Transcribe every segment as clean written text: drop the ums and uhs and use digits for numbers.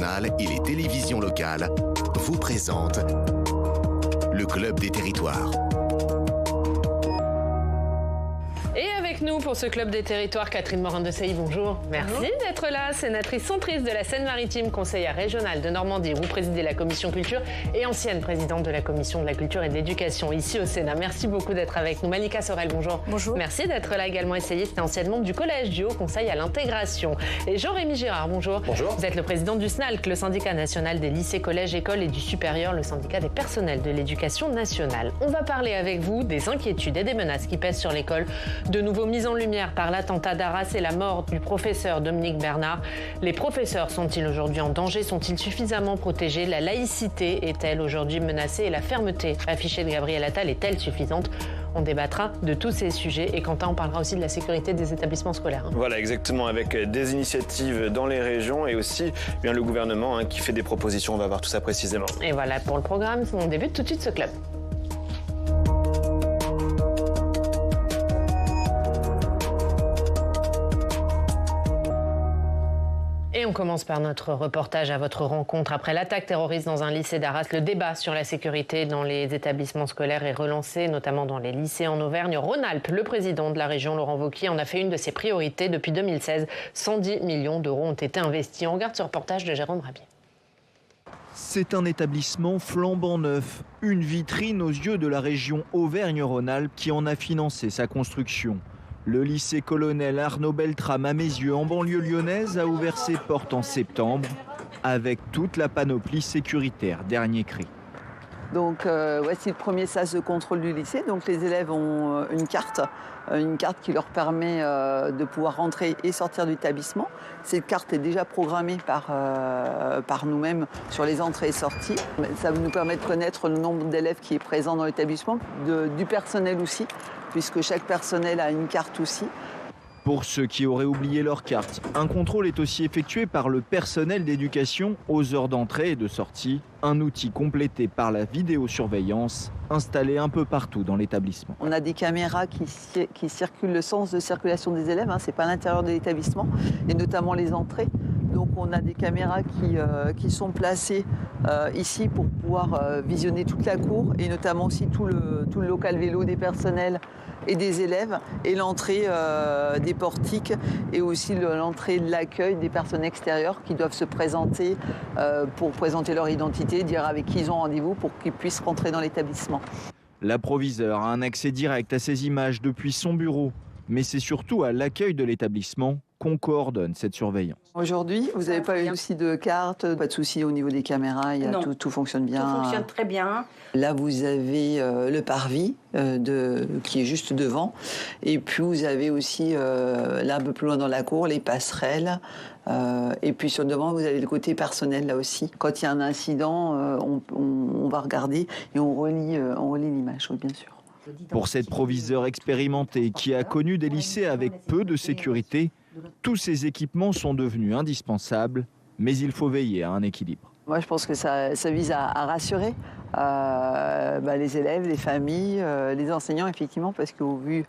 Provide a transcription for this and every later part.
régionales et les télévisions locales vous présentent le Club des Territoires. Et avec nous pour ce Club des Territoires, Catherine Morin-Desailly, bonjour. Merci d'être là, sénatrice centriste de la Seine-Maritime, conseillère régionale de Normandie. Vous présidez la commission culture et ancienne présidente de la commission de la culture et de l'éducation ici au Sénat. Merci beaucoup d'être avec nous. Malika Sorel, bonjour. Bonjour. Merci d'être là également, essayiste et ancienne membre du Collège du Haut Conseil à l'intégration. Et Jean-Rémy Girard, bonjour. Bonjour. Vous êtes le président du SNALC, le syndicat national des lycées, collèges, écoles et du supérieur, le syndicat des personnels de l'éducation nationale. On va parler avec vous des inquiétudes et des menaces qui pèsent sur l'école, de nouveau mises en lumière par l'attentat d'Arras et la mort du professeur Dominique Bernard. Les professeurs sont-ils aujourd'hui en danger? Sont-ils suffisamment protégés? La laïcité est-elle aujourd'hui menacée? Et la fermeté affichée de Gabriel Attal est-elle suffisante? On débattra de tous ces sujets. Et Quentin, on parlera aussi de la sécurité des établissements scolaires. Voilà, exactement, avec des initiatives dans les régions et aussi bien le gouvernement qui fait des propositions. On va voir tout ça précisément. Et voilà pour le programme. On débute tout de suite ce club. Et on commence par notre reportage à votre rencontre. Après l'attaque terroriste dans un lycée d'Arras, le débat sur la sécurité dans les établissements scolaires est relancé, notamment dans les lycées en Auvergne-Rhône-Alpes. Le président de la région, Laurent Wauquiez, en a fait une de ses priorités depuis 2016. 110 millions d'euros ont été investis. On regarde ce reportage de Jérôme Rabier. C'est un établissement flambant neuf, une vitrine aux yeux de la région Auvergne-Rhône-Alpes qui en a financé sa construction. Le lycée colonel Arnaud Beltrame à Mézieux, en banlieue lyonnaise, a ouvert ses portes en septembre avec toute la panoplie sécuritaire, dernier cri. Donc voici le premier sas de contrôle du lycée. Donc les élèves ont une carte qui leur permet de pouvoir rentrer et sortir de l'établissement. Cette carte est déjà programmée par nous-mêmes sur les entrées et sorties. Ça nous permet de connaître le nombre d'élèves qui est présent dans l'établissement, du personnel aussi, puisque chaque personnel a une carte aussi. Pour ceux qui auraient oublié leur carte, un contrôle est aussi effectué par le personnel d'éducation aux heures d'entrée et de sortie, un outil complété par la vidéosurveillance installée un peu partout dans l'établissement. On a des caméras qui circulent le sens de circulation des élèves, c'est pas à l'intérieur de l'établissement, et notamment les entrées. Donc on a des caméras qui sont placées ici pour pouvoir visionner toute la cour et notamment aussi tout le local vélo des personnels et des élèves et l'entrée des portiques et aussi l'entrée de l'accueil des personnes extérieures qui doivent se présenter pour présenter leur identité, dire avec qui ils ont rendez-vous pour qu'ils puissent rentrer dans l'établissement. L'approviseur a un accès direct à ces images depuis son bureau, mais c'est surtout à l'accueil de l'établissement qu'on coordonne cette surveillance. Aujourd'hui, vous n'avez pas eu aussi de carte, pas de souci au niveau des caméras, tout fonctionne bien. Tout fonctionne très bien. Là, vous avez le parvis qui est juste devant. Et puis, vous avez aussi, là, un peu plus loin dans la cour, les passerelles. Et puis, sur devant, vous avez le côté personnel, là aussi. Quand il y a un incident, on va regarder et on relie l'image, oui, bien sûr. Pour cette proviseure expérimentée qui a connu des lycées avec peu de sécurité, tous ces équipements sont devenus indispensables, mais il faut veiller à un équilibre. Moi, je pense que ça vise à rassurer les élèves, les familles, les enseignants, effectivement, parce qu'au vu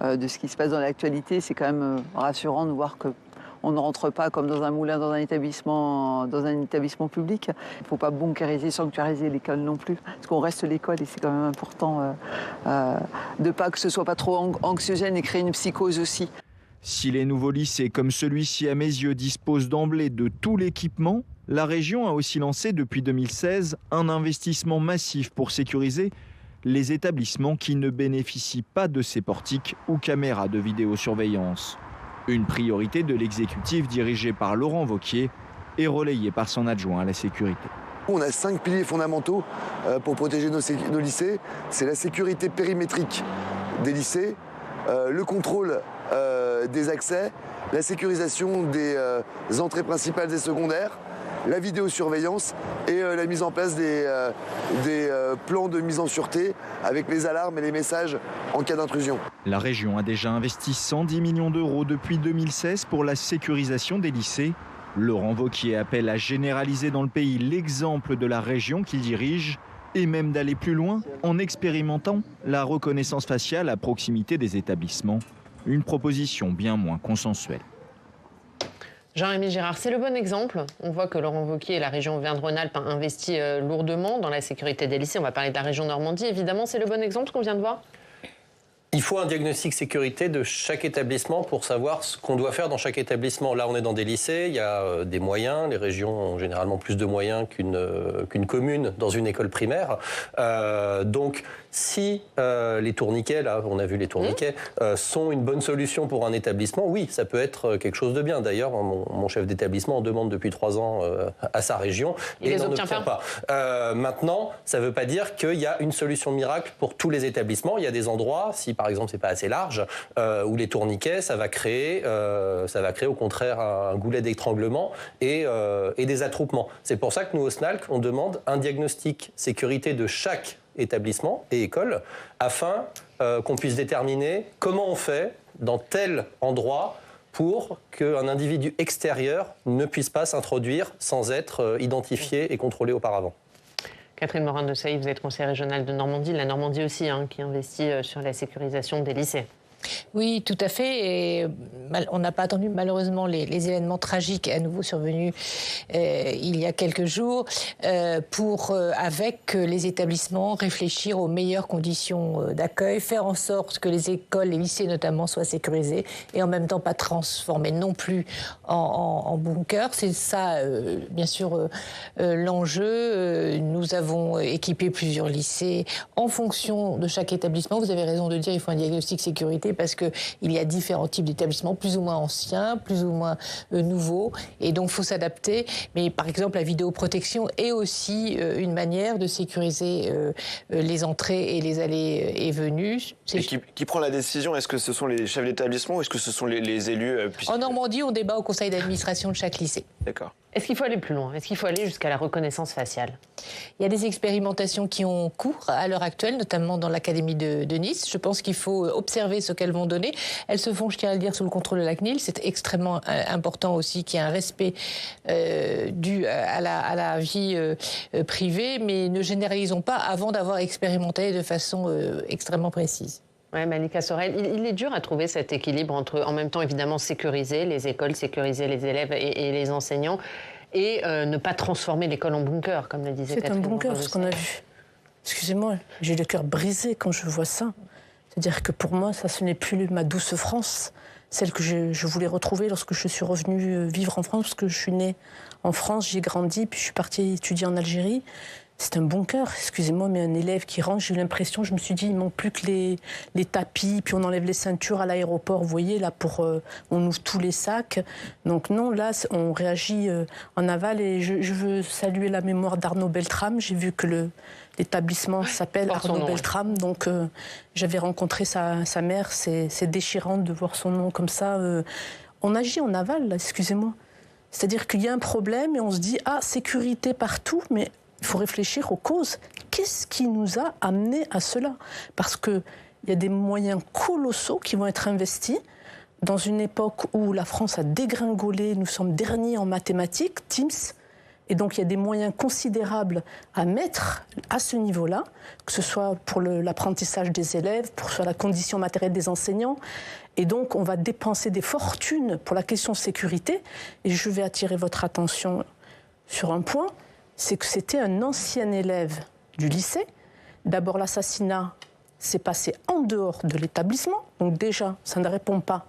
de ce qui se passe dans l'actualité, c'est quand même rassurant de voir qu'on ne rentre pas comme dans un moulin dans un établissement public. Il ne faut pas bunkériser, sanctuariser l'école non plus, parce qu'on reste l'école et c'est quand même important de pas que ce soit pas trop anxiogène et créer une psychose aussi. Si les nouveaux lycées comme celui-ci à Mézieux disposent d'emblée de tout l'équipement, la région a aussi lancé depuis 2016 un investissement massif pour sécuriser les établissements qui ne bénéficient pas de ces portiques ou caméras de vidéosurveillance. Une priorité de l'exécutif dirigé par Laurent Wauquiez et relayée par son adjoint à la sécurité. On a 5 piliers fondamentaux pour protéger nos lycées. C'est la sécurité périmétrique des lycées, le contrôle des accès, la sécurisation des entrées principales et secondaires, la vidéosurveillance et la mise en place des plans de mise en sûreté avec les alarmes et les messages en cas d'intrusion. La région a déjà investi 110 millions d'euros depuis 2016 pour la sécurisation des lycées. Laurent Wauquiez appelle à généraliser dans le pays l'exemple de la région qu'il dirige et même d'aller plus loin en expérimentant la reconnaissance faciale à proximité des établissements. Une proposition bien moins consensuelle. Jean-Rémy Girard, c'est le bon exemple. On voit que Laurent Wauquiez et la région Auvergne-Rhône-Alpes a investi lourdement dans la sécurité des lycées. On va parler de la région Normandie, évidemment. C'est le bon exemple, ce qu'on vient de voir? Il faut un diagnostic sécurité de chaque établissement pour savoir ce qu'on doit faire dans chaque établissement. Là, on est dans des lycées, il y a des moyens. Les régions ont généralement plus de moyens qu'une commune dans une école primaire. Donc, si les tourniquets, là, on a vu les tourniquets, sont une bonne solution pour un établissement, oui, ça peut être quelque chose de bien. D'ailleurs, mon chef d'établissement en demande depuis 3 ans à sa région et n'en obtient pas. Maintenant, ça ne veut pas dire qu'il y a une solution miracle pour tous les établissements. Il y a des endroits, si par exemple c'est pas assez large, où les tourniquets, ça va créer au contraire un goulet d'étranglement et des attroupements. C'est pour ça que nous, au SNALC, on demande un diagnostic sécurité de chaque établissement et école afin qu'on puisse déterminer comment on fait dans tel endroit pour qu'un individu extérieur ne puisse pas s'introduire sans être identifié et contrôlé auparavant. Catherine Morin-Desailly, vous êtes conseillère régionale de Normandie, la Normandie aussi, qui investit sur la sécurisation des lycées. Oui, tout à fait. Et on n'a pas attendu malheureusement les événements tragiques à nouveau survenus il y a quelques jours pour, avec les établissements, réfléchir aux meilleures conditions d'accueil, faire en sorte que les écoles, les lycées notamment, soient sécurisés et en même temps pas transformés non plus en bunker. C'est ça, bien sûr, l'enjeu. Nous avons équipé plusieurs lycées en fonction de chaque établissement. Vous avez raison de dire qu'il faut un diagnostic sécurité parce qu'il y a différents types d'établissements, plus ou moins anciens, plus ou moins nouveaux, et donc il faut s'adapter. Mais par exemple, la vidéoprotection est aussi une manière de sécuriser les entrées et les allées et venues. Et qui prend la décision? Est-ce que ce sont les chefs d'établissement ou est-ce que ce sont les élus En Normandie, on débat au conseil d'administration de chaque lycée. D'accord. Est-ce qu'il faut aller plus loin? Est-ce qu'il faut aller jusqu'à la reconnaissance faciale? Il y a des expérimentations qui ont cours à l'heure actuelle, notamment dans l'Académie de Nice. Je pense qu'il faut observer ce qu'elles vont donner. Elles se font, je tiens à le dire, sous le contrôle de la CNIL. C'est extrêmement important aussi qu'il y ait un respect dû à la vie privée, mais ne généralisons pas avant d'avoir expérimenté de façon extrêmement précise. Oui, Malika Sorel, il est dur à trouver cet équilibre entre, en même temps, évidemment, sécuriser les écoles, sécuriser les élèves et les enseignants, et ne pas transformer l'école en bunker, comme le disait Catherine. C'est un bunker, ce qu'on a vu. Excusez-moi, j'ai le cœur brisé quand je vois ça. C'est-à-dire que pour moi, ça, ce n'est plus ma douce France, celle que je voulais retrouver lorsque je suis revenue vivre en France, parce que je suis née en France, j'y ai grandi, puis je suis partie étudier en Algérie. C'est un bunker, excusez-moi, mais un élève qui rentre, j'ai eu l'impression, je me suis dit, il manque plus que les tapis, puis on enlève les ceintures à l'aéroport, vous voyez, là, on ouvre tous les sacs. Donc non, là, on réagit en aval, et je veux saluer la mémoire d'Arnaud Beltrame. J'ai vu que l'établissement s'appelle Arnaud Beltrame, donc j'avais rencontré sa mère, c'est déchirant de voir son nom comme ça. On agit en aval, là, excusez-moi. C'est-à-dire qu'il y a un problème, et on se dit, sécurité partout, mais il faut réfléchir aux causes. Qu'est-ce qui nous a amené à cela? Parce qu'il y a des moyens colossaux qui vont être investis dans une époque où la France a dégringolé, nous sommes derniers en mathématiques, TIMSS, et donc il y a des moyens considérables à mettre à ce niveau-là, que ce soit pour l'apprentissage des élèves, pour la condition matérielle des enseignants, et donc on va dépenser des fortunes pour la question sécurité, et je vais attirer votre attention sur un point, c'est que c'était un ancien élève du lycée. D'abord, l'assassinat s'est passé en dehors de l'établissement. Donc déjà, ça ne répond pas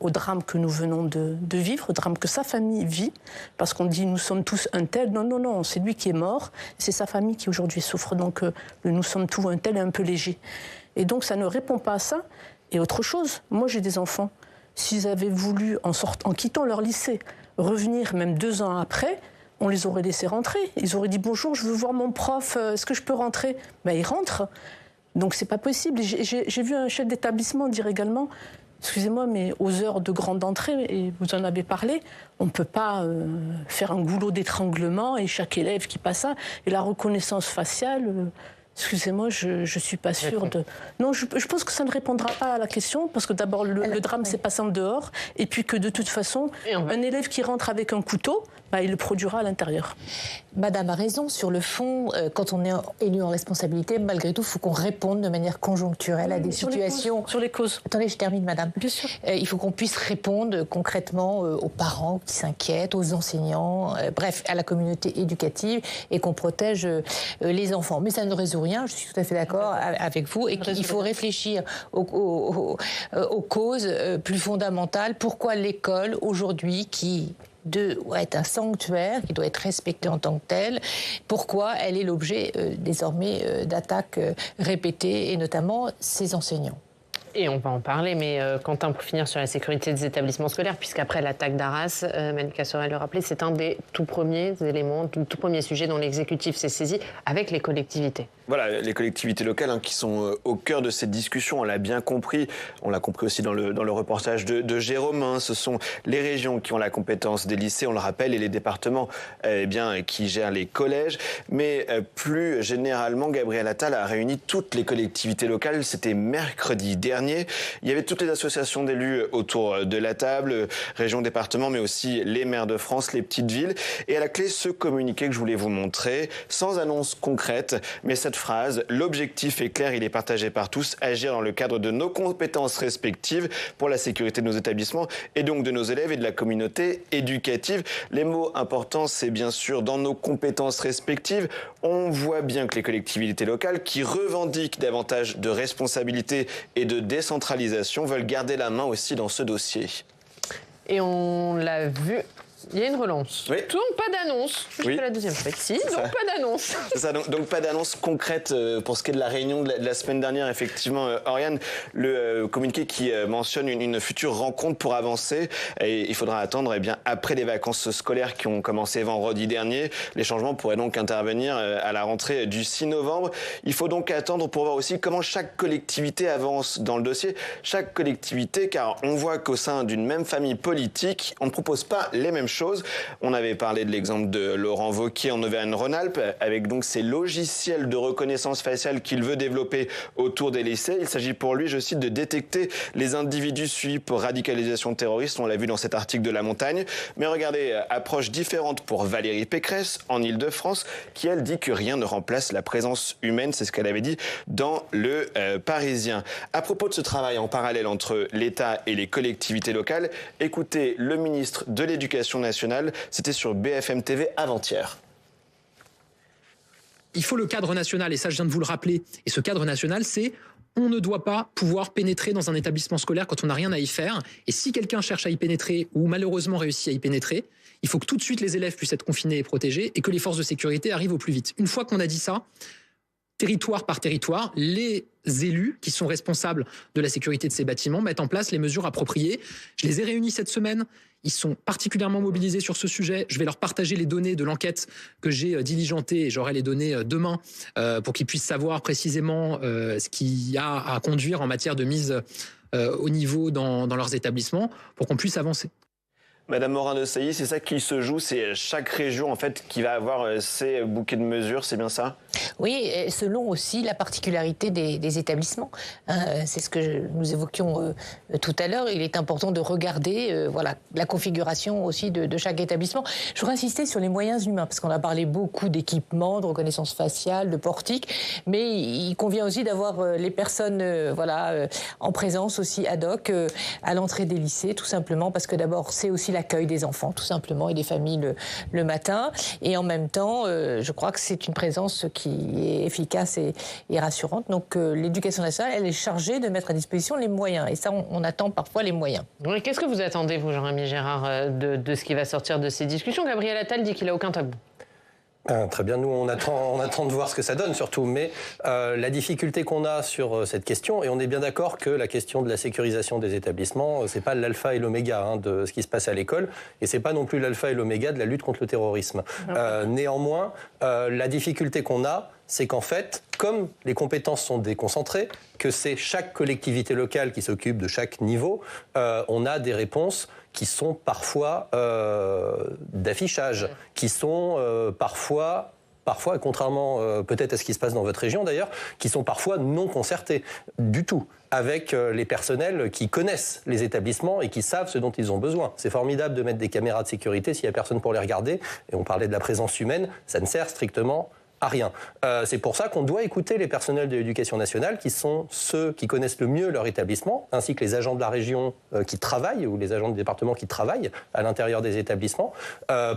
au drame que nous venons de vivre, au drame que sa famille vit, parce qu'on dit « nous sommes tous un tel ». Non, non, non, c'est lui qui est mort, c'est sa famille qui aujourd'hui souffre. Donc le « nous sommes tous un tel » est un peu léger. Et donc ça ne répond pas à ça. Et autre chose, moi j'ai des enfants. S'ils avaient voulu, en quittant leur lycée, revenir même 2 ans après, on les aurait laissés rentrer. Ils auraient dit « Bonjour, je veux voir mon prof, est-ce que je peux rentrer ?» Ils rentrent. Donc c'est pas possible. J'ai vu un chef d'établissement dire également « Excusez-moi, mais aux heures de grande entrée, et vous en avez parlé, on ne peut pas faire un goulot d'étranglement et chaque élève qui passe ça. Et la reconnaissance faciale, Excusez-moi, je ne suis pas sûre de... Non, je pense que ça ne répondra pas à la question, parce que d'abord, le drame s'est passé en dehors, et puis que de toute façon, un élève qui rentre avec un couteau, il le produira à l'intérieur. Madame a raison, sur le fond, quand on est élu en responsabilité, malgré tout, il faut qu'on réponde de manière conjoncturelle à des situations... Sur les causes. Attendez, je termine, madame. Bien sûr. Il faut qu'on puisse répondre concrètement aux parents qui s'inquiètent, aux enseignants, bref, à la communauté éducative, et qu'on protège les enfants. Mais ça ne résout rien, je suis tout à fait d'accord avec vous, et qu'il faut réfléchir aux causes plus fondamentales. Pourquoi l'école, aujourd'hui, qui doit être un sanctuaire, qui doit être respecté en tant que tel, pourquoi elle est l'objet désormais d'attaques répétées, et notamment ses enseignants? Et on va en parler, mais Quentin, pour finir sur la sécurité des établissements scolaires, puisqu'après l'attaque d'Arras, Malika Sorel le rappelait, c'est un des tout premiers éléments, tout premier sujet dont l'exécutif s'est saisi avec les collectivités. Voilà, les collectivités locales qui sont au cœur de cette discussion, on l'a bien compris, on l'a compris aussi dans le reportage de Jérôme, ce sont les régions qui ont la compétence des lycées, on le rappelle, et les départements qui gèrent les collèges, mais plus généralement, Gabriel Attal a réuni toutes les collectivités locales, c'était mercredi dernier. Il y avait toutes les associations d'élus autour de la table, régions, départements, mais aussi les maires de France, les petites villes. Et à la clé, ce communiqué que je voulais vous montrer, sans annonce concrète, mais cette phrase, l'objectif est clair, il est partagé par tous, agir dans le cadre de nos compétences respectives pour la sécurité de nos établissements et donc de nos élèves et de la communauté éducative. Les mots importants, c'est bien sûr dans nos compétences respectives. On voit bien que les collectivités locales qui revendiquent davantage de responsabilité et de décentralisation veulent garder la main aussi dans ce dossier. Et on l'a vu, il y a une relance. Oui. Donc pas d'annonce. Oui. La deuxième fois. Si, donc pas d'annonce. C'est ça, donc pas d'annonce concrète pour ce qui est de la réunion de la semaine dernière. Effectivement, Oriane, le communiqué qui mentionne une future rencontre pour avancer. Et il faudra attendre après les vacances scolaires qui ont commencé vendredi dernier. Les changements pourraient donc intervenir à la rentrée du 6 novembre. Il faut donc attendre pour voir aussi comment chaque collectivité avance dans le dossier. Chaque collectivité, car on voit qu'au sein d'une même famille politique, on ne propose pas les mêmes choses. On avait parlé de l'exemple de Laurent Wauquiez en Auvergne-Rhône-Alpes, avec donc ces logiciels de reconnaissance faciale qu'il veut développer autour des lycées. Il s'agit pour lui, je cite, de détecter les individus suivis pour radicalisation terroriste. On l'a vu dans cet article de La Montagne. Mais regardez, approche différente pour Valérie Pécresse en Ile-de-France, qui elle dit que rien ne remplace la présence humaine. C'est ce qu'elle avait dit dans le Parisien. À propos de ce travail en parallèle entre l'État et les collectivités locales, écoutez le ministre de l'Éducation nationale, c'était sur BFM TV avant-hier. Il faut le cadre national, et ça je viens de vous le rappeler, et ce cadre national c'est on ne doit pas pouvoir pénétrer dans un établissement scolaire quand on n'a rien à y faire, et si quelqu'un cherche à y pénétrer ou malheureusement réussit à y pénétrer, il faut que tout de suite les élèves puissent être confinés et protégés et que les forces de sécurité arrivent au plus vite. Une fois qu'on a dit ça, territoire par territoire, les élus qui sont responsables de la sécurité de ces bâtiments mettent en place les mesures appropriées. Je les ai réunis cette semaine. Ils sont particulièrement mobilisés sur ce sujet. Je vais leur partager les données de l'enquête que j'ai diligentée et j'aurai les données demain pour qu'ils puissent savoir précisément ce qu'il y a à conduire en matière de mise au niveau dans leurs établissements pour qu'on puisse avancer. Madame Morin-Desailly, c'est ça qui se joue, c'est chaque région en fait qui va avoir ses bouquets de mesures, c'est bien ça? Oui, selon aussi la particularité des établissements. C'est ce que nous évoquions tout à l'heure. Il est important de regarder la configuration aussi de chaque établissement. Je voudrais insister sur les moyens humains, parce qu'on a parlé beaucoup d'équipements, de reconnaissance faciale, de portiques, mais il convient aussi d'avoir les personnes en présence aussi ad hoc à l'entrée des lycées, tout simplement, parce que d'abord, c'est aussi l'accueil des enfants, tout simplement, et des familles le matin. Et en même temps, je crois que c'est une présence qui est efficace et rassurante. Donc l'éducation nationale, elle est chargée de mettre à disposition les moyens. Et ça, on attend parfois les moyens. Oui, qu'est-ce que vous attendez, vous, Jean-Rémy Gérard, de ce qui va sortir de ces discussions? Gabriel Attal dit qu'il n'a aucun tabou. Très bien, nous on attend de voir ce que ça donne surtout, mais la difficulté qu'on a sur cette question, et on est bien d'accord que la question de la sécurisation des établissements, c'est pas l'alpha et l'oméga de ce qui se passe à l'école, et c'est pas non plus l'alpha et l'oméga de la lutte contre le terrorisme. Néanmoins, la difficulté qu'on a, c'est qu'en fait, comme les compétences sont déconcentrées, que c'est chaque collectivité locale qui s'occupe de chaque niveau, on a des réponses qui sont parfois d'affichage, qui sont parfois parfois, contrairement peut-être à ce qui se passe dans votre région d'ailleurs, qui sont parfois non concertés du tout avec les personnels qui connaissent les établissements et qui savent ce dont ils ont besoin. C'est formidable de mettre des caméras de sécurité s'il n'y a personne pour les regarder. Et on parlait de la présence humaine, ça ne sert strictement à rien. C'est pour ça qu'on doit écouter les personnels de l'éducation nationale, qui sont ceux qui connaissent le mieux leur établissement, ainsi que les agents de la région qui travaillent, ou les agents du département qui travaillent à l'intérieur des établissements,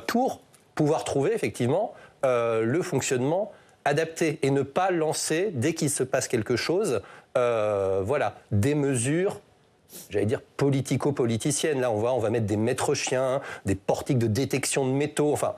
pour pouvoir trouver effectivement le fonctionnement adapté et ne pas lancer, dès qu'il se passe quelque chose, des mesures, j'allais dire politico-politiciennes. Là, on va mettre des maîtres-chiens, des portiques de détection de métaux, enfin...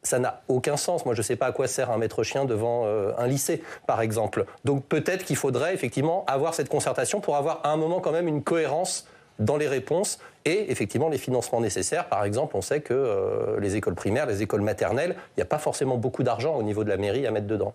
Ça n'a aucun sens. Moi, je ne sais pas à quoi sert un maître-chien devant un lycée, par exemple. Donc peut-être qu'il faudrait effectivement avoir cette concertation pour avoir à un moment quand même une cohérence dans les réponses et effectivement les financements nécessaires. Par exemple, on sait que les écoles primaires, les écoles maternelles, il n'y a pas forcément beaucoup d'argent au niveau de la mairie à mettre dedans.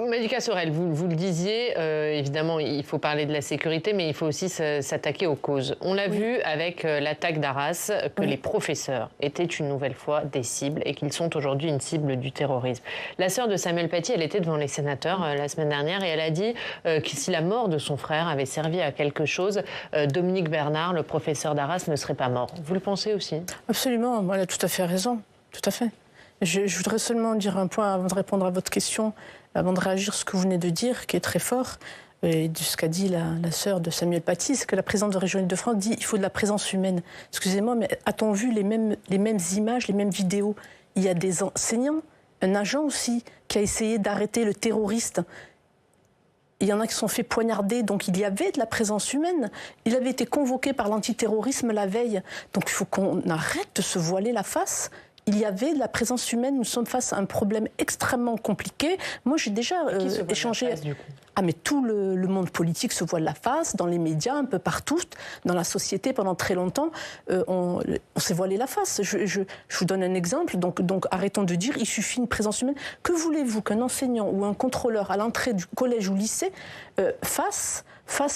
Malika Sorel, vous le disiez, évidemment, il faut parler de la sécurité, mais il faut aussi s'attaquer aux causes. On l'a vu avec l'attaque d'Arras, que les professeurs étaient une nouvelle fois des cibles et qu'ils sont aujourd'hui une cible du terrorisme. La sœur de Samuel Paty, elle était devant les sénateurs la semaine dernière et elle a dit que si la mort de son frère avait servi à quelque chose, Dominique Bernard, le professeur d'Arras, ne serait pas mort. Vous le pensez aussi? Absolument, elle a tout à fait raison, tout à fait. Je voudrais seulement dire un point avant de répondre à votre question, avant de réagir à ce que vous venez de dire, qui est très fort, et de ce qu'a dit la sœur de Samuel Paty, c'est que la présidente de la région Île-de-France dit qu'il faut de la présence humaine. Excusez-moi, mais a-t-on vu les mêmes images, les mêmes vidéos? Il y a des enseignants, un agent aussi, qui a essayé d'arrêter le terroriste. Il y en a qui se sont fait poignarder, donc il y avait de la présence humaine. Il avait été convoqué par l'antiterrorisme la veille. Donc il faut qu'on arrête de se voiler la face. Il y avait de la présence humaine, nous sommes face à un problème extrêmement compliqué. Moi, j'ai déjà échangé... Face, du coup mais tout le monde politique se voile la face, dans les médias, un peu partout, dans la société, pendant très longtemps, on s'est voilé la face. Je vous donne un exemple, donc arrêtons de dire il suffit une présence humaine. Que voulez-vous qu'un enseignant ou un contrôleur à l'entrée du collège ou lycée fasse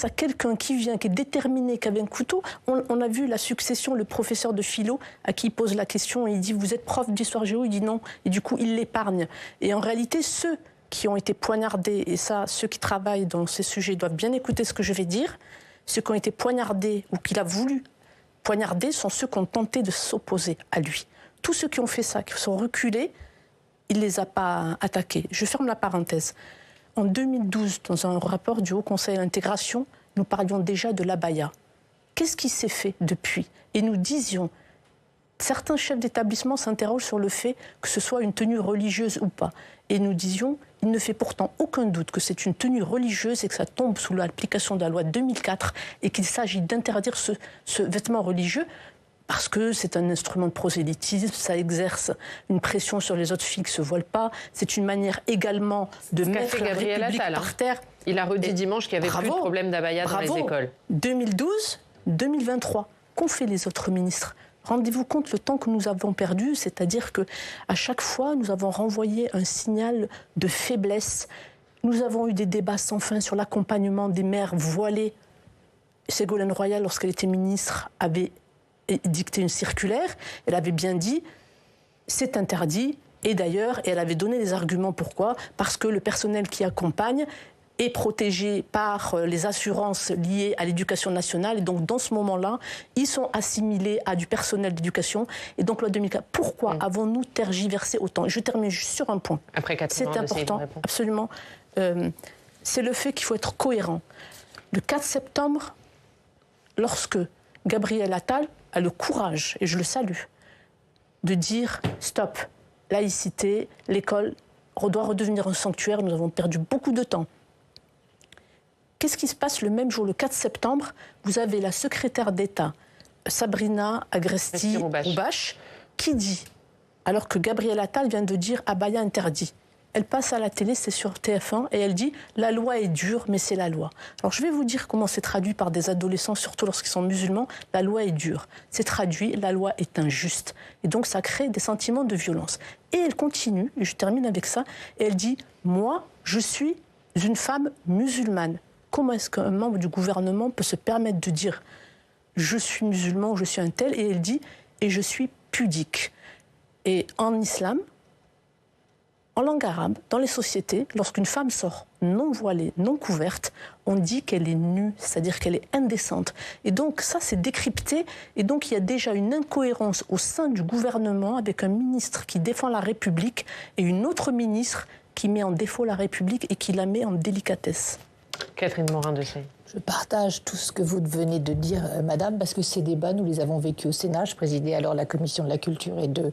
à quelqu'un qui vient, qui est déterminé, qui avait un couteau? On a vu la succession, le professeur de philo à qui il pose la question et il dit « Vous êtes prof d'histoire géo ?» Il dit non. Et du coup, il l'épargne. Et en réalité, ceux qui ont été poignardés, et ça, ceux qui travaillent dans ces sujets doivent bien écouter ce que je vais dire, ceux qui ont été poignardés ou qu'il a voulu poignarder sont ceux qui ont tenté de s'opposer à lui. Tous ceux qui ont fait ça, qui sont reculés, il ne les a pas attaqués. Je ferme la parenthèse. En 2012, dans un rapport du Haut Conseil à l'intégration, nous parlions déjà de l'abaya. Qu'est-ce qui s'est fait depuis? Et nous disions, certains chefs d'établissement s'interrogent sur le fait que ce soit une tenue religieuse ou pas. Et nous disions, il ne fait pourtant aucun doute que c'est une tenue religieuse et que ça tombe sous l'application de la loi 2004 et qu'il s'agit d'interdire ce vêtement religieux parce que c'est un instrument de prosélytisme, ça exerce une pression sur les autres filles qui ne se voilent pas. C'est une manière également de mettre la République par terre. Il a redit dimanche qu'il n'y avait plus de problème d'abaya dans les écoles. 2012, 2023, qu'ont fait les autres ministres? Rendez-vous compte le temps que nous avons perdu, c'est-à-dire qu'à chaque fois, nous avons renvoyé un signal de faiblesse. Nous avons eu des débats sans fin sur l'accompagnement des mères voilées. Ségolène Royal, lorsqu'elle était ministre, avait dicté une circulaire. Elle avait bien dit « c'est interdit ». Et d'ailleurs, elle avait donné des arguments pourquoi. Parce que le personnel qui accompagne est protégé par les assurances liées à l'éducation nationale. Et donc, dans ce moment-là, ils sont assimilés à du personnel d'éducation. Et donc, loi 2004, pourquoi avons-nous tergiversé autant? Je termine juste sur un point. Après 4 c'est important, absolument. C'est le fait qu'il faut être cohérent. Le 4 septembre, lorsque Gabriel Attal a le courage, et je le salue, de dire « stop, laïcité, l'école doit redevenir un sanctuaire, nous avons perdu beaucoup de temps ». Qu'est-ce qui se passe le même jour, le 4 septembre? Vous avez la secrétaire d'État, Sabrina Agresti-Roubache, qui dit, alors que Gabriel Attal vient de dire « abaya interdit », elle passe à la télé, c'est sur TF1, et elle dit « la loi est dure, mais c'est la loi ». Alors je vais vous dire comment c'est traduit par des adolescents, surtout lorsqu'ils sont musulmans. La loi est dure. C'est traduit, la loi est injuste. Et donc ça crée des sentiments de violence. Et elle continue, et je termine avec ça, et elle dit « moi, je suis une femme musulmane ». Comment est-ce qu'un membre du gouvernement peut se permettre de dire « je suis musulman, je suis un tel » et elle dit « et je suis pudique ». Et en islam, En langue arabe, dans les sociétés, lorsqu'une femme sort non voilée, non couverte, on dit qu'elle est nue, c'est-à-dire qu'elle est indécente. Et donc ça, c'est décrypté. Et donc il y a déjà une incohérence au sein du gouvernement avec un ministre qui défend la République et une autre ministre qui met en défaut la République et qui la met en délicatesse. Catherine Morin-Desailly. Je partage tout ce que vous venez de dire, madame, parce que ces débats, nous les avons vécus au Sénat. Je présidais alors la commission de la culture et de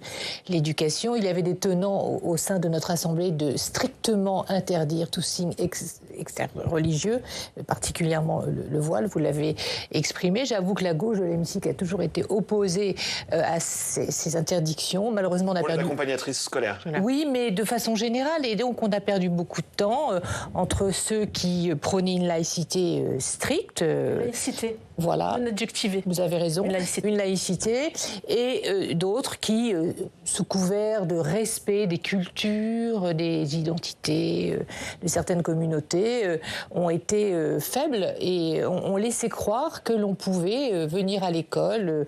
l'éducation. Il y avait des tenants au sein de notre Assemblée de strictement interdire tout signe externe religieux, particulièrement le voile, vous l'avez exprimé. J'avoue que la gauche de l'hémicycle a toujours été opposée à ces interdictions. Malheureusement, on a perdu... Pour les accompagnatrices scolaires. Oui, mais de façon générale. Et donc, on a perdu beaucoup de temps entre ceux qui prônaient une laïcité stricte. Laïcité. Voilà. Non adjectivé. Vous avez raison. Une laïcité. Et d'autres qui, sous couvert de respect des cultures, des identités de certaines communautés, ont été faibles et ont laissé croire que l'on pouvait venir à l'école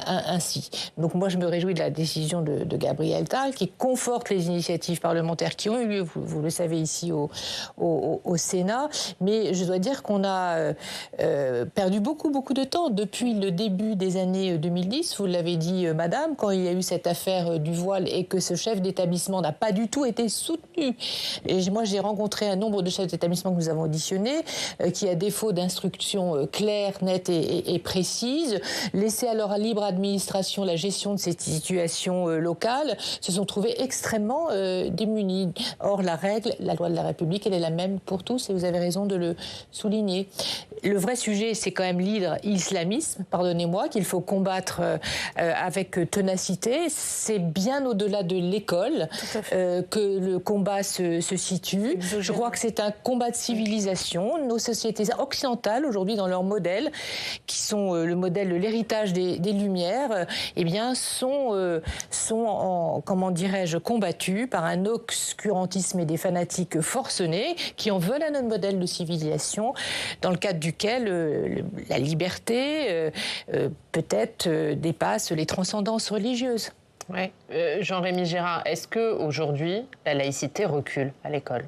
ainsi. Donc moi, je me réjouis de la décision de Gabriel Attal qui conforte les initiatives parlementaires qui ont eu lieu, vous le savez, ici au Sénat. Mais je dois dire qu'on a perdu beaucoup de temps depuis le début des années 2010. Vous l'avez dit, madame, quand il y a eu cette affaire du voile et que ce chef d'établissement n'a pas du tout été soutenu. Et moi, j'ai rencontré un nombre de chefs d'établissement que nous avons auditionnés qui, à défaut d'instructions claires, nettes et précises, laissaient alors à libre administration la gestion de ces situations locales, se sont trouvés extrêmement démunis. Or, la règle, la loi de la République, elle est la même pour tous et vous avez raison de le souligner. Le vrai sujet, c'est quand même l'islamisme, pardonnez-moi, qu'il faut combattre avec ténacité. C'est bien au-delà de l'école que le combat se situe. Je crois que c'est un combat de civilisation. Nos sociétés occidentales, aujourd'hui, dans leur modèle, qui sont le modèle de l'héritage des Lumières, eh bien, sont comment dirais-je, combattues par un obscurantisme et des fanatiques forcenés qui en veulent à notre modèle de civilisation, dans le cadre duquel la liberté peut-être dépasse les transcendances religieuses. Ouais. Jean-Rémy Gérard, est-ce qu'aujourd'hui, la laïcité recule à l'école ?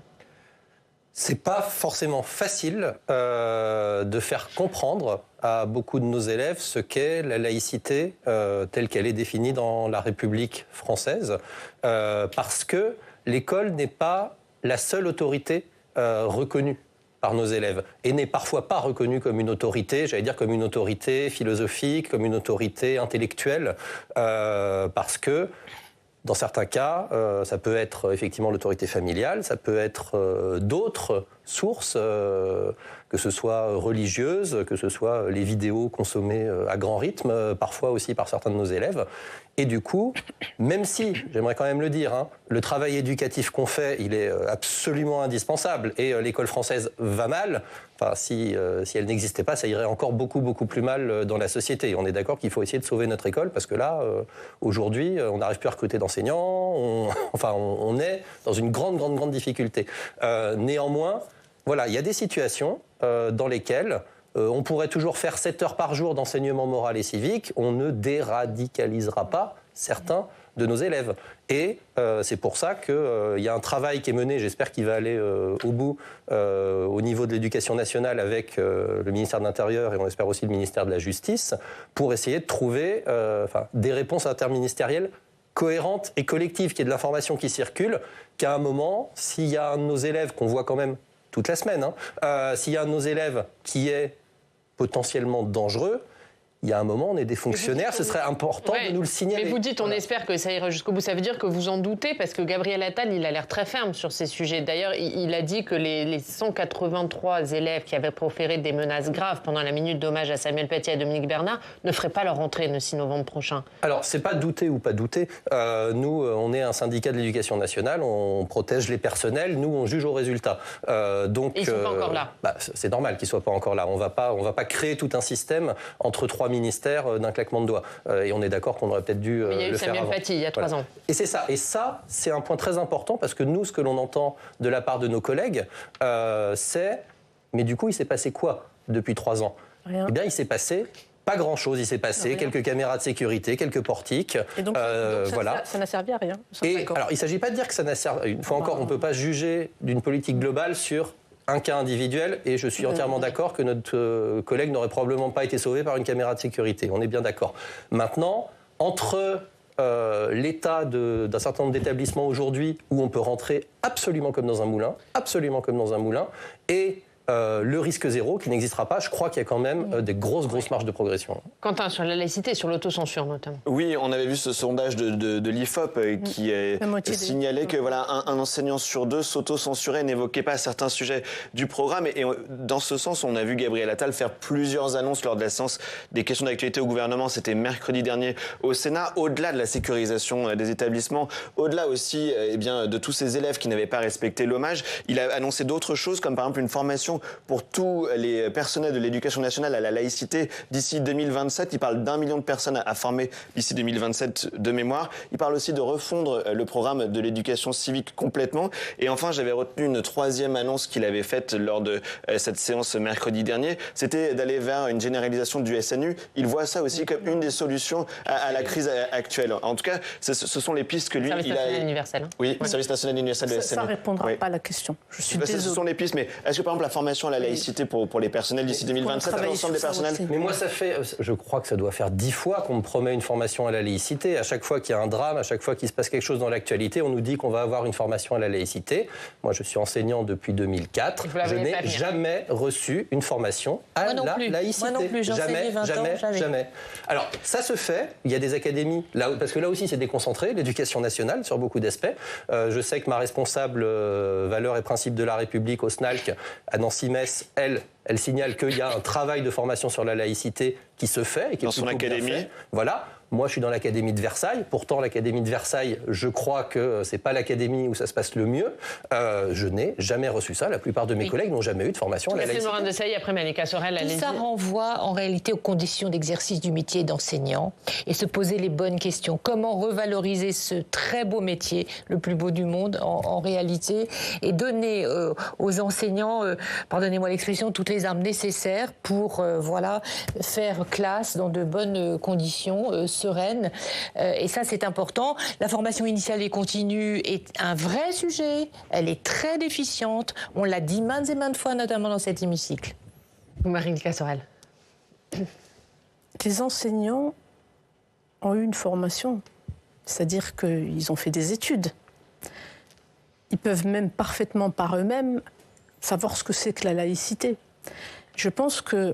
C'est pas forcément facile de faire comprendre à beaucoup de nos élèves ce qu'est la laïcité telle qu'elle est définie dans la République française, parce que l'école n'est pas la seule autorité reconnue par nos élèves, et n'est parfois pas reconnue comme une autorité, j'allais dire comme une autorité philosophique, comme une autorité intellectuelle, parce que dans certains cas, ça peut être effectivement l'autorité familiale, ça peut être d'autres sources, que ce soit religieuses, que ce soit les vidéos consommées à grand rythme, parfois aussi par certains de nos élèves. Et du coup, même si, j'aimerais quand même le dire, le travail éducatif qu'on fait, il est absolument indispensable. Et l'école française va mal. Enfin, si elle n'existait pas, ça irait encore beaucoup plus mal dans la société. Et on est d'accord qu'il faut essayer de sauver notre école, parce que là, aujourd'hui, on n'arrive plus à recruter d'enseignants. On est dans une grande difficulté. Néanmoins, voilà, il y a des situations dans lesquelles on pourrait toujours faire 7 heures par jour d'enseignement moral et civique, on ne déradicalisera pas certains de nos élèves. Et c'est pour ça qu'il y a un travail qui est mené, j'espère qu'il va aller au bout, au niveau de l'éducation nationale avec le ministère de l'Intérieur et on espère aussi le ministère de la Justice, pour essayer de trouver des réponses interministérielles cohérentes et collectives, qu'il y ait de l'information qui circule, qu'à un moment, s'il y a un de nos élèves qu'on voit quand même toute la semaine, s'il y a un de nos élèves qui est potentiellement dangereux, il y a un moment, on est des fonctionnaires, ce serait important de nous le signaler. Mais vous dites, on espère que ça ira jusqu'au bout. Ça veut dire que vous en doutez, parce que Gabriel Attal, il a l'air très ferme sur ces sujets. D'ailleurs, il a dit que les 183 élèves qui avaient proféré des menaces graves pendant la minute d'hommage à Samuel Paty et à Dominique Bernard ne feraient pas leur rentrée le 6 novembre prochain. Alors, c'est pas douter ou pas douter. Nous, on est un syndicat de l'éducation nationale, on protège les personnels, nous, on juge aux résultats. Donc, ils ne sont pas encore là. C'est normal qu'ils ne soient pas encore là. On va pas créer tout un système entre 3 ministères d'un claquement de doigts. Et on est d'accord qu'on aurait peut-être dû le faire avant. Il y a eu Samuel Paty il y a 3 ans. Et c'est ça. Et ça, c'est un point très important parce que nous, ce que l'on entend de la part de nos collègues, c'est « mais du coup, il s'est passé quoi depuis 3 ans ?» Eh bien, il s'est passé pas grand-chose, il s'est passé quelques caméras de sécurité, quelques portiques. Et donc voilà. Ça n'a servi à rien. Et alors, il ne s'agit pas de dire que ça n'a servi. Une fois encore, on ne peut pas juger d'une politique globale sur un cas individuel, et je suis entièrement d'accord que notre collègue n'aurait probablement pas été sauvé par une caméra de sécurité. On est bien d'accord. Maintenant, entre l'état d'un certain nombre d'établissements aujourd'hui où on peut rentrer absolument comme dans un moulin, et le risque zéro qui n'existera pas, je crois qu'il y a quand même des grosses marges de progression. Quentin, sur la laïcité, sur l'autocensure notamment. Oui, on avait vu ce sondage de l'IFOP qui signalait que voilà, un enseignant sur 2 s'auto-censurait, n'évoquait pas certains sujets du programme. Et dans ce sens, on a vu Gabriel Attal faire plusieurs annonces lors de la séance des questions d'actualité au gouvernement. C'était mercredi dernier au Sénat. Au-delà de la sécurisation des établissements, au-delà aussi de tous ces élèves qui n'avaient pas respecté l'hommage, il a annoncé d'autres choses, comme par exemple une formation pour tous les personnels de l'éducation nationale à la laïcité d'ici 2027. Il parle d'1 million de personnes à former d'ici 2027 de mémoire. Il parle aussi de refondre le programme de l'éducation civique complètement. Et enfin, j'avais retenu une 3e annonce qu'il avait faite lors de cette séance mercredi dernier. C'était d'aller vers une généralisation du SNU. Il voit ça aussi comme une des solutions à la crise actuelle. En tout cas, ce sont les pistes que lui... Service national universel. Oui, service national universel de SNU. Ça ne répondra pas à la question. Je suis désolée. Ce sont les pistes, mais est-ce que par exemple la formation à la laïcité pour les personnels d'ici 2027, à l'ensemble des personnels? Mais moi, je crois que ça doit faire 10 fois qu'on me promet une formation à la laïcité. À chaque fois qu'il y a un drame, à chaque fois qu'il se passe quelque chose dans l'actualité, on nous dit qu'on va avoir une formation à la laïcité. Moi, je suis enseignant depuis 2004. Je n'ai jamais reçu une formation à la laïcité. Moi non plus, j'enseignais 20 ans, jamais. Alors, ça se fait. Il y a des académies, parce que là aussi, c'est déconcentré, l'éducation nationale, sur beaucoup d'aspects. Je sais que ma responsable valeurs et principes de la République au SNALC, à Nancy-Metz, elle signale qu'il y a un travail de formation sur la laïcité qui se fait. Et qui dans son académie. Voilà. Moi, je suis dans l'académie de Versailles. Pourtant, l'académie de Versailles, je crois que c'est pas l'académie où ça se passe le mieux. Je n'ai jamais reçu ça. La plupart de mes collègues n'ont jamais eu de formation à la laïcité. Morin de Sailly, après Malika Sorel, allez-y. Ça renvoie en réalité aux conditions d'exercice du métier d'enseignant et se poser les bonnes questions. Comment revaloriser ce très beau métier, le plus beau du monde en réalité, et donner aux enseignants, pardonnez-moi l'expression, toutes les armes nécessaires pour faire classe dans de bonnes conditions, sereine, et ça c'est important. La formation initiale et continue est un vrai sujet, elle est très déficiente, on l'a dit maintes et maintes fois, notamment dans cet hémicycle. Malika Sorel. Les enseignants ont eu une formation, c'est-à-dire qu'ils ont fait des études. Ils peuvent même parfaitement par eux-mêmes savoir ce que c'est que la laïcité. Je pense que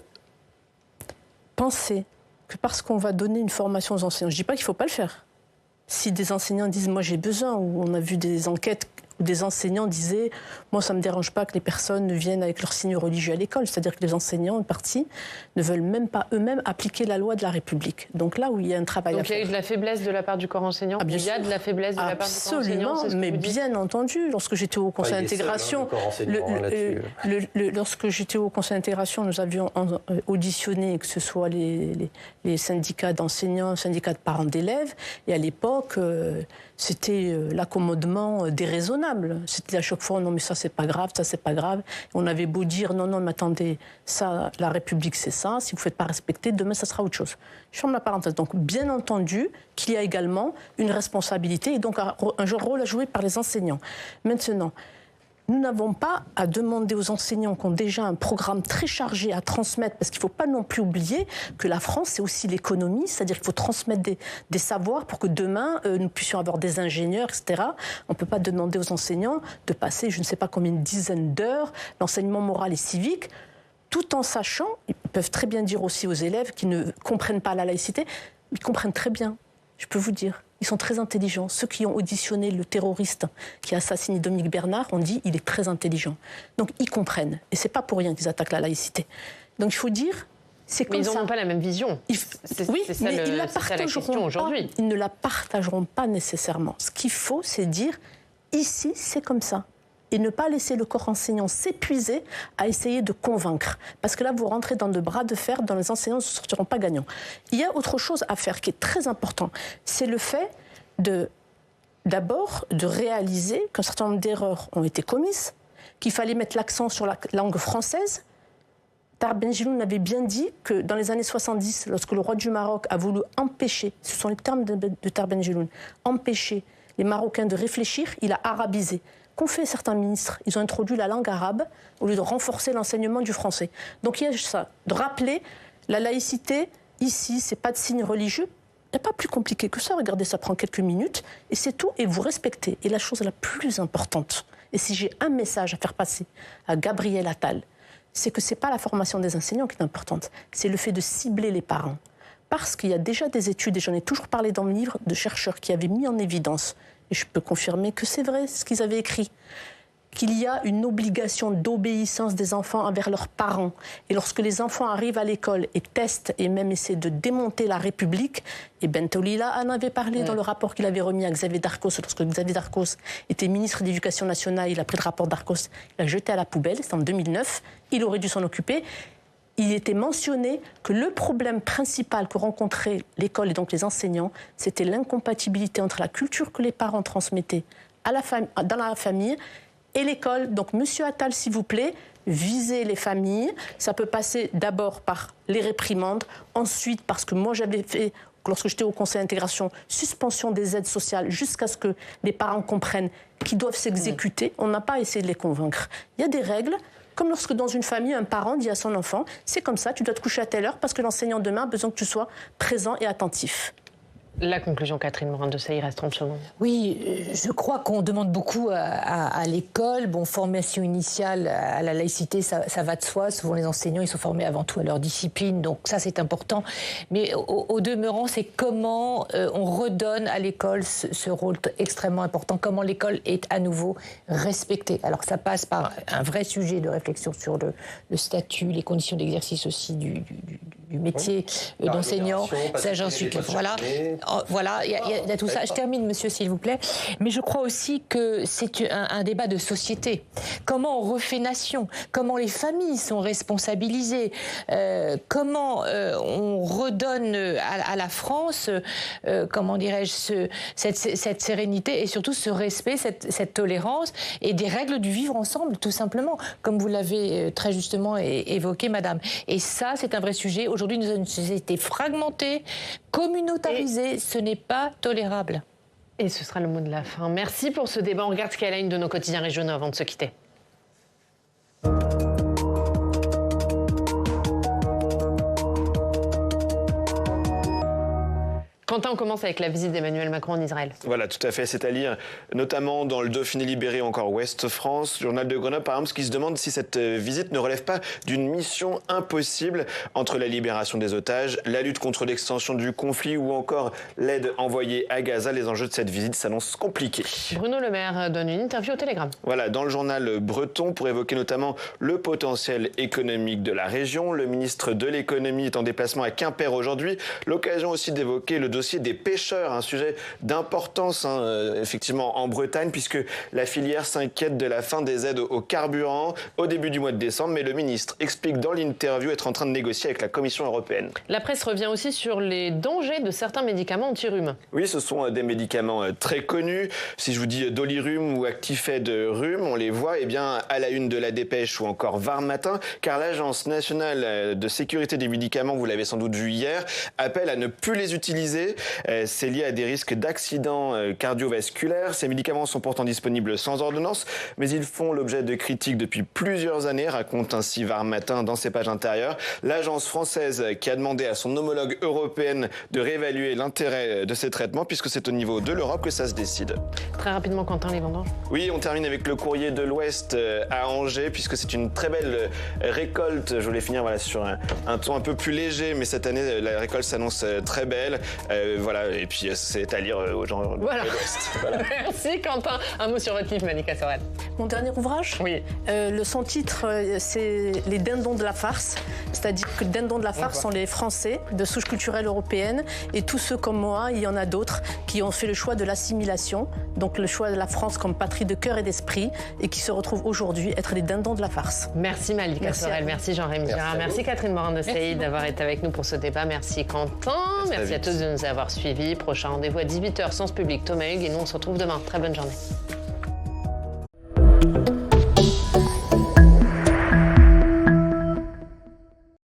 penser que parce qu'on va donner une formation aux enseignants, je ne dis pas qu'il ne faut pas le faire. Si des enseignants disent « moi j'ai besoin », ou on a vu des enquêtes où des enseignants disaient « moi ça ne me dérange pas que les personnes viennent avec leur signe religieux à l'école », c'est-à-dire que les enseignants, une partie, ne veulent même pas eux-mêmes appliquer la loi de la République. Donc là où il y a un travail à faire. Donc il y a eu de la faiblesse de la part du corps enseignant. Il y a de la faiblesse de la part du corps enseignant. Absolument, mais bien entendu. Lorsque j'étais au Conseil d'intégration, lorsque j'étais au Conseil d'intégration, nous avions auditionné que ce soit les syndicats d'enseignants, syndicats de parents d'élèves, et à l'époque, c'était l'accommodement déraisonnable. C'était à chaque fois, non mais ça c'est pas grave, ça c'est pas grave. On avait beau dire, non mais attendez, ça, la République c'est ça, si vous ne faites pas respecter, demain ça sera autre chose. Je ferme la parenthèse. Donc bien entendu qu'il y a également une responsabilité et donc un rôle à jouer par les enseignants. Maintenant, nous n'avons pas à demander aux enseignants qui ont déjà un programme très chargé à transmettre, parce qu'il ne faut pas non plus oublier que la France, c'est aussi l'économie, c'est-à-dire qu'il faut transmettre des savoirs pour que demain, nous puissions avoir des ingénieurs, etc. On ne peut pas demander aux enseignants de passer, je ne sais pas combien de dizaines d'heures, l'enseignement moral et civique, tout en sachant, ils peuvent très bien dire aussi aux élèves qui ne comprennent pas la laïcité, ils comprennent très bien, je peux vous dire. Ils sont très intelligents. Ceux qui ont auditionné le terroriste qui a assassiné Dominique Bernard ont dit qu'il est très intelligent. Donc ils comprennent. Et ce n'est pas pour rien qu'ils attaquent la laïcité. Donc il faut dire, c'est comme ça. Mais ils n'ont pas la même vision. Oui, mais ils la partageront pas. Ils ne la partageront pas nécessairement. Ce qu'il faut, c'est dire, ici, c'est comme ça. Et ne pas laisser le corps enseignant s'épuiser à essayer de convaincre. Parce que là, vous rentrez dans de bras de fer, dont les enseignants ne sortiront pas gagnants. Il y a autre chose à faire qui est très important. C'est le fait d'abord de réaliser qu'un certain nombre d'erreurs ont été commises, qu'il fallait mettre l'accent sur la langue française, Tahar Ben Jelloun avait bien dit que dans les années 70, lorsque le roi du Maroc a voulu empêcher, ce sont les termes de Tahar Ben Jelloun, empêcher les Marocains de réfléchir, il a arabisé. Qu'ont fait certains ministres? Ils ont introduit la langue arabe au lieu de renforcer l'enseignement du français. Donc il y a ça, de rappeler la laïcité, ici, c'est pas de signe religieux. Il n'y a pas plus compliqué que ça, regardez, ça prend quelques minutes, et c'est tout, et vous respectez. Et la chose la plus importante, et si j'ai un message à faire passer à Gabriel Attal, c'est que ce n'est pas la formation des enseignants qui est importante, c'est le fait de cibler les parents. Parce qu'il y a déjà des études, et j'en ai toujours parlé dans mes livres, de chercheurs qui avaient mis en évidence, et je peux confirmer que c'est vrai ce qu'ils avaient écrit, qu'il y a une obligation d'obéissance des enfants envers leurs parents. Et lorsque les enfants arrivent à l'école et testent et même essaient de démonter la République, et Bentolila en avait parlé dans le rapport qu'il avait remis à Xavier Darcos. Lorsque Xavier Darcos était ministre de l'Éducation nationale, il a pris le rapport Darcos, il l'a jeté à la poubelle, c'était en 2009, il aurait dû s'en occuper. Il était mentionné que le problème principal que rencontrait l'école et donc les enseignants, c'était l'incompatibilité entre la culture que les parents transmettaient dans la famille et l'école. Donc, Monsieur Attal, s'il vous plaît, visez les familles. Ça peut passer d'abord par les réprimandes, ensuite parce que moi j'avais fait, lorsque j'étais au Conseil d'intégration, suspension des aides sociales jusqu'à ce que les parents comprennent qu'ils doivent s'exécuter. On n'a pas essayé de les convaincre. Il y a des règles. Comme lorsque dans une famille, un parent dit à son enfant, c'est comme ça, tu dois te coucher à telle heure parce que l'enseignant demain a besoin que tu sois présent et attentif. La conclusion, Catherine Morin-Desailly, il reste 30 secondes. Oui, je crois qu'on demande beaucoup à l'école. Bon, formation initiale à la laïcité, ça va de soi. Souvent, les enseignants, ils sont formés avant tout à leur discipline. Donc ça, c'est important. Mais au demeurant, c'est comment on redonne à l'école ce rôle extrêmement important. Comment l'école est à nouveau respectée. Alors ça passe par un vrai sujet de réflexion sur le statut, les conditions d'exercice aussi du métier d'enseignant. Ça, j'en suis... Voilà, il y a tout ça. Je termine, monsieur, s'il vous plaît. Mais je crois aussi que c'est un débat de société. Comment on refait nation? Comment les familles sont responsabilisées? Comment on redonne à la France, comment dirais-je, cette sérénité et surtout ce respect, cette tolérance et des règles du vivre ensemble, tout simplement, comme vous l'avez très justement évoqué, madame. Et ça, c'est un vrai sujet. Aujourd'hui, nous avons une société fragmentée, communautarisée. Ce n'est pas tolérable. Et ce sera le mot de la fin. Merci pour ce débat. On regarde ce qu'il y a à la une de nos quotidiens régionaux avant de se quitter. Quentin, on commence avec la visite d'Emmanuel Macron en Israël. Voilà, tout à fait. C'est à lire notamment dans le Dauphiné libéré ou encore Ouest France, journal de Grenoble par exemple, qui se demande si cette visite ne relève pas d'une mission impossible entre la libération des otages, la lutte contre l'extension du conflit ou encore l'aide envoyée à Gaza. Les enjeux de cette visite s'annoncent compliqués. Bruno Le Maire donne une interview au Télégramme. Voilà, dans le journal breton pour évoquer notamment le potentiel économique de la région. Le ministre de l'économie est en déplacement à Quimper aujourd'hui. L'occasion aussi d'évoquer le dossier des pêcheurs, un sujet d'importance effectivement en Bretagne puisque la filière s'inquiète de la fin des aides au carburant au début du mois de décembre, mais le ministre explique dans l'interview être en train de négocier avec la Commission européenne. La presse revient aussi sur les dangers de certains médicaments anti-rhume. Oui, ce sont des médicaments très connus. Si je vous dis Dolirum ou Actifed Rhume, on les voit à la une de la Dépêche ou encore Var Matin, car l'Agence nationale de sécurité des médicaments, vous l'avez sans doute vu hier, appelle à ne plus les utiliser. C'est lié à des risques d'accidents cardiovasculaires. Ces médicaments sont pourtant disponibles sans ordonnance, mais ils font l'objet de critiques depuis plusieurs années, raconte ainsi Var Matin dans ses pages intérieures. L'agence française qui a demandé à son homologue européenne de réévaluer l'intérêt de ces traitements, puisque c'est au niveau de l'Europe que ça se décide. Très rapidement, Quentin, les vendanges. Oui, on termine avec le courrier de l'Ouest à Angers, puisque c'est une très belle récolte. Je voulais finir sur un ton un peu plus léger, mais cette année, la récolte s'annonce très belle. Voilà, et puis c'est à lire aux gens de l'Ouest. Voilà. Merci Quentin. Un mot sur votre livre, Malika Sorel. Mon dernier ouvrage, oui. Son titre, c'est Les dindons de la farce. C'est-à-dire que les dindons de la farce sont les Français de souche culturelle européenne et tous ceux comme moi, il y en a d'autres, qui ont fait le choix de l'assimilation, donc le choix de la France comme patrie de cœur et d'esprit et qui se retrouvent aujourd'hui être les dindons de la farce. Merci Malika Sorel, merci Jean-Rémy Girard, merci Catherine Morin-Desailly d'avoir été avec nous pour ce débat, merci Quentin, merci à tous de nous avoir suivis. Prochain rendez-vous à 18h, Sens Public, Thomas Hugues et nous on se retrouve demain. Très bonne journée.